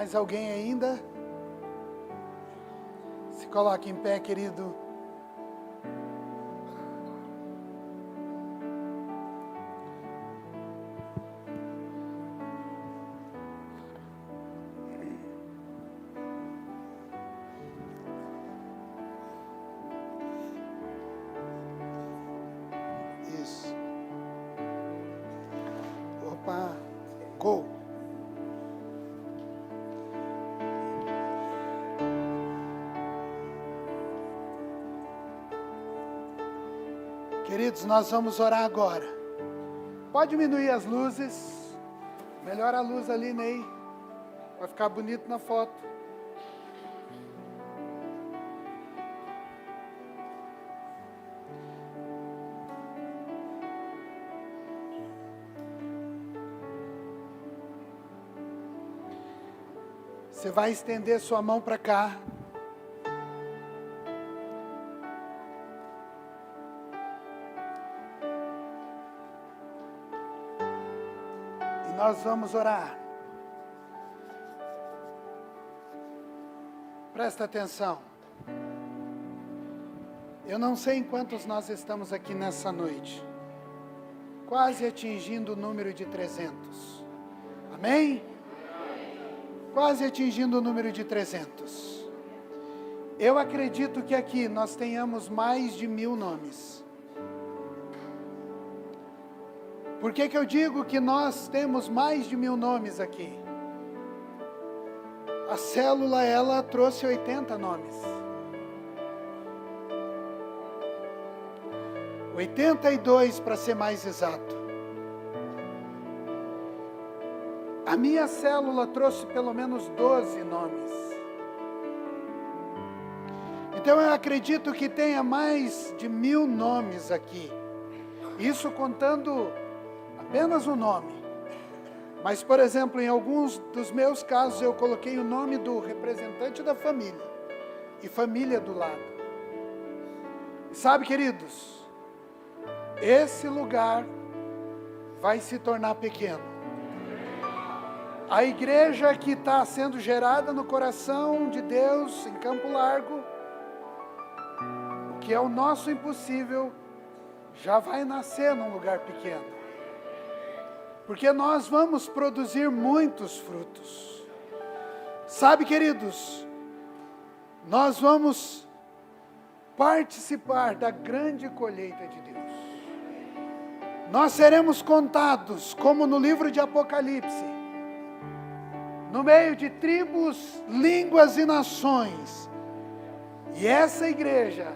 mais alguém ainda? Se coloque em pé, querido. Isso. Opa, gol. Queridos, nós vamos orar agora. Pode diminuir as luzes. Melhora a luz ali, Ney. Vai ficar bonito na foto. Você vai estender sua mão para cá. Nós vamos orar. Presta atenção. Eu não sei em quantos nós estamos aqui nessa noite. Quase atingindo o número de 300. Amém? Quase atingindo o número de 300. Eu acredito que aqui nós tenhamos mais de 1000 nomes. Por que eu digo que nós temos mais de 1000 nomes aqui? A célula, ela trouxe 80 nomes. 82 para ser mais exato. A minha célula trouxe pelo menos 12 nomes. Então eu acredito que tenha mais de 1000 nomes aqui. Isso contando apenas o nome. Mas, por exemplo, em alguns dos meus casos, eu coloquei o nome do representante da família. E família do lado. E sabe, queridos, esse lugar vai se tornar pequeno. A igreja que está sendo gerada no coração de Deus, em Campo Largo, o que é o nosso impossível, já vai nascer num lugar pequeno. Porque nós vamos produzir muitos frutos. Sabe, queridos, nós vamos participar da grande colheita de Deus. Nós seremos contados, como no livro de Apocalipse, no meio de tribos, línguas e nações. E essa igreja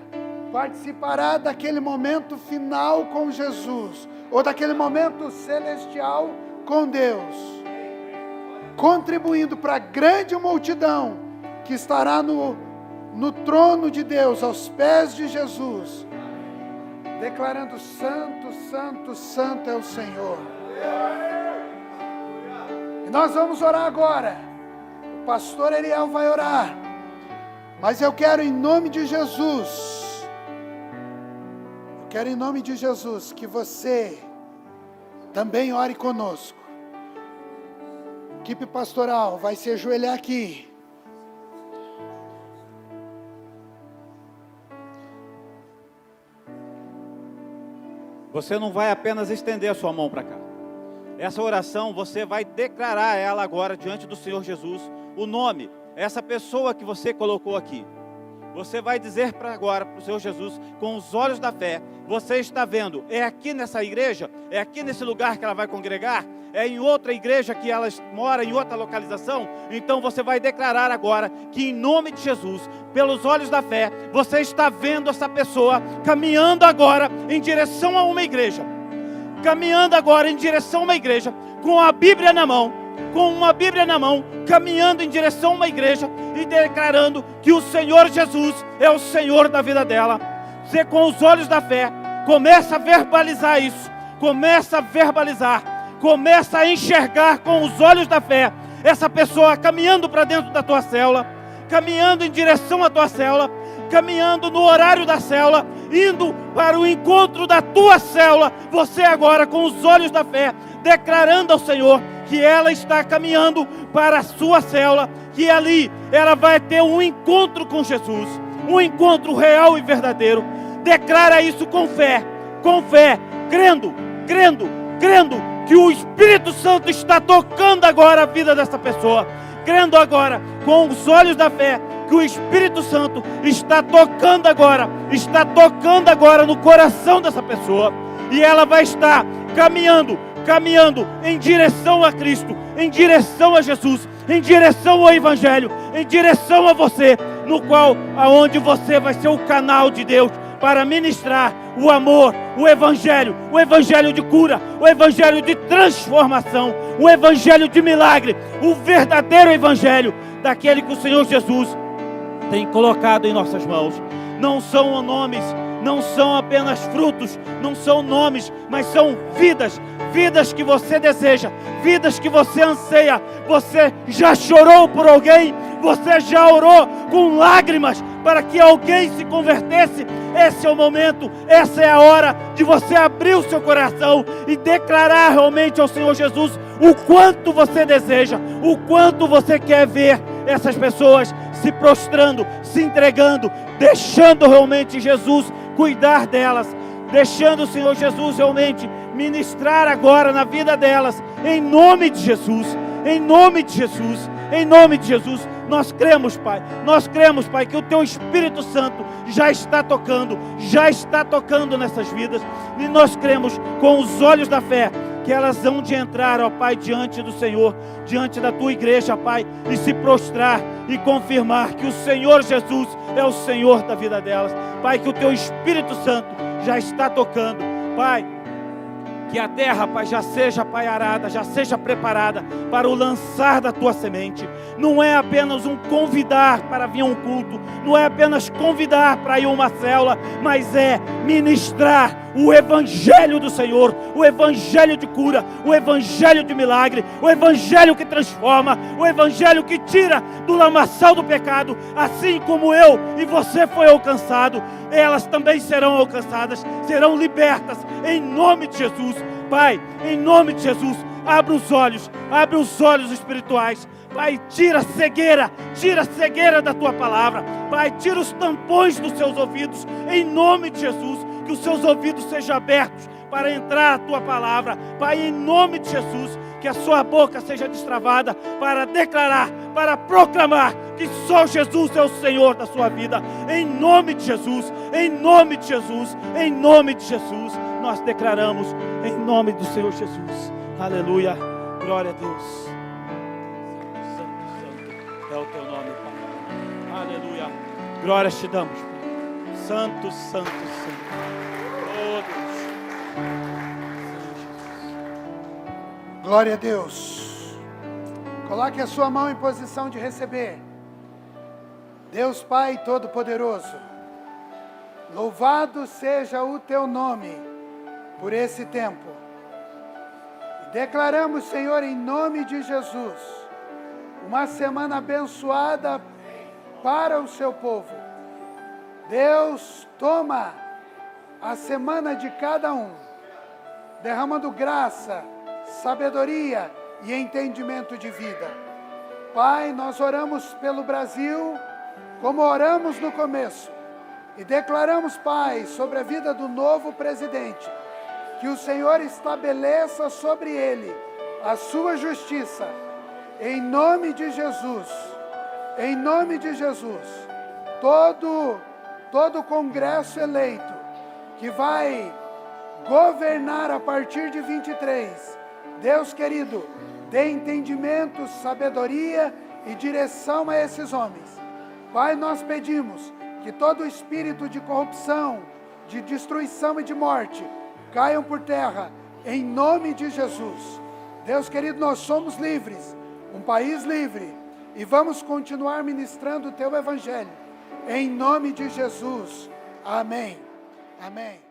participará daquele momento final com Jesus, ou daquele momento celestial com Deus, contribuindo para a grande multidão que estará no trono de Deus, aos pés de Jesus, declarando: santo, santo, santo é o Senhor. E nós vamos orar agora. O pastor Eliel vai orar, mas eu quero em nome de Jesus, que você também ore conosco. A equipe pastoral vai se ajoelhar aqui. Você não vai apenas estender a sua mão para cá. Essa oração, você vai declarar ela agora diante do Senhor Jesus, o nome, essa pessoa que você colocou aqui. Você vai dizer para agora, para o Senhor Jesus, com os olhos da fé: você está vendo, é aqui nessa igreja, é aqui nesse lugar que ela vai congregar, é em outra igreja que ela mora, em outra localização. Então você vai declarar agora que em nome de Jesus, pelos olhos da fé, você está vendo essa pessoa caminhando agora em direção a uma igreja. Caminhando agora em direção a uma igreja, com a Bíblia na mão, caminhando em direção a uma igreja e declarando que o Senhor Jesus é o Senhor da vida dela. Você, com os olhos da fé, começa a verbalizar isso, começa a enxergar com os olhos da fé essa pessoa caminhando para dentro da tua célula, caminhando em direção à tua célula, caminhando no horário da célula, indo para o encontro da tua célula. Você agora, com os olhos da fé, declarando ao Senhor que ela está caminhando para a sua célula, que ali ela vai ter um encontro com Jesus, um encontro real e verdadeiro. Declara isso com fé, crendo que o Espírito Santo está tocando agora a vida dessa pessoa, crendo agora com os olhos da fé que o Espírito Santo está tocando agora no coração dessa pessoa, e ela vai estar caminhando em direção a Cristo, em direção a Jesus, em direção ao Evangelho, em direção a você, aonde você vai ser o canal de Deus para ministrar o amor, o Evangelho de cura, o Evangelho de transformação, o Evangelho de milagre, o verdadeiro Evangelho daquele que o Senhor Jesus tem colocado em nossas mãos. Não são nomes, não são apenas frutos, não são nomes, mas são vidas que você deseja, vidas que você anseia. Você já chorou por alguém, você já orou com lágrimas para que alguém se convertesse. Esse é o momento, essa é a hora de você abrir o seu coração e declarar realmente ao Senhor Jesus o quanto você deseja, o quanto você quer ver essas pessoas se prostrando, se entregando, deixando realmente Jesus cuidar delas, deixando o Senhor Jesus realmente ministrar agora na vida delas, em nome de Jesus, em nome de Jesus, em nome de Jesus. Nós cremos, Pai, que o Teu Espírito Santo já está tocando nessas vidas, e nós cremos com os olhos da fé que elas vão de entrar, ó Pai, diante do Senhor, diante da Tua igreja, Pai, e se prostrar e confirmar que o Senhor Jesus é o Senhor da vida delas. Pai, que o Teu Espírito Santo já está tocando, Pai, que a terra, Pai, já seja, Pai, arada, já seja preparada para o lançar da Tua semente. Não é apenas um convidar para vir a um culto, não é apenas convidar para ir a uma célula, mas é ministrar o Evangelho do Senhor, o Evangelho de cura, o Evangelho de milagre, o Evangelho que transforma, o Evangelho que tira do lamaçal do pecado. Assim como eu e você foi alcançado, elas também serão alcançadas, serão libertas, em nome de Jesus. Pai, em nome de Jesus, abre os olhos espirituais. Pai, tira a cegueira da Tua palavra. Pai, tira os tampões dos seus ouvidos, em nome de Jesus, que os seus ouvidos sejam abertos para entrar a Tua palavra. Pai, em nome de Jesus, que a sua boca seja destravada para declarar, para proclamar, que só Jesus é o Senhor da sua vida. Em nome de Jesus, em nome de Jesus, em nome de Jesus, nós declaramos em nome do Senhor Jesus. Aleluia, glória a Deus. Santo, santo é o teu nome, Pai. Aleluia, glórias te damos, Pai. Santo, santo, santo. Oh Deus. Glória a Deus. Coloque a sua mão em posição de receber. Deus Pai Todo-Poderoso, louvado seja o teu nome por esse tempo. E declaramos, Senhor, em nome de Jesus, uma semana abençoada para o seu povo. Deus, toma a semana de cada um, derramando graça, sabedoria e entendimento de vida. Pai, nós oramos pelo Brasil, como oramos no começo, e declaramos, Pai, sobre a vida do novo presidente, que o Senhor estabeleça sobre ele a sua justiça, em nome de Jesus, em nome de Jesus. Todo Congresso eleito, que vai governar a partir de 23, Deus querido, dê entendimento, sabedoria e direção a esses homens. Pai, nós pedimos que todo espírito de corrupção, de destruição e de morte caiam por terra, em nome de Jesus. Deus querido, nós somos livres, um país livre, e vamos continuar ministrando o teu evangelho, em nome de Jesus. Amém. Amém.